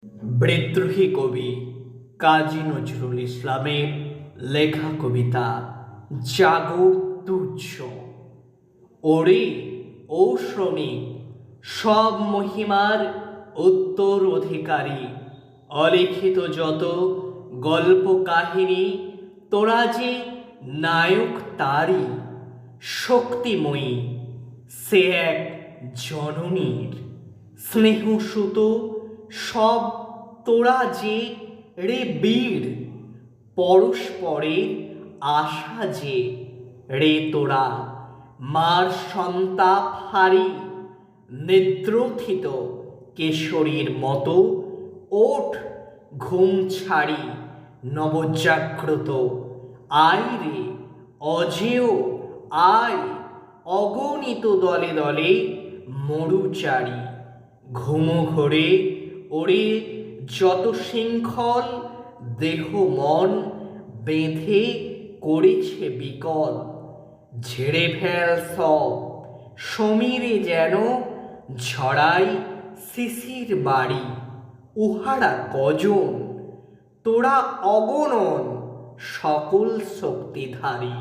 বিদ্রোহী কবি কাজী নজরুল ইসলামের লেখা কবিতা জাগো তুচ্ছ। ওরে ও শ্রমিক, সব মহিমার উত্তর অধিকারী, অলিখিত যত গল্প কাহিনী, তোরা যে নায়ক তারই। শক্তিময়ী সে এক জননীর স্নেহসুত, সব তোরা যে রে বীর। পরস্পরের আশা যে রে তোরা, মার সন্তাপ হারি, নিদ্রোথিত কেশরীর মতো ওঠ ঘুম ছাড়ি। নবজাগ্রত আয় রে অজেয় আয়, অগণিত দলে দলে মরুচারি। ঘুমঘোরে ওরে যত শৃঙ্খল, দেহ মন বেঁধে করেছে বিকল। ঝেড়ে ফেল সব সমীরে যেন ঝড়াই শিশির বাড়ি। উহারা কজন, তোরা অগণন সকল শক্তিধারী।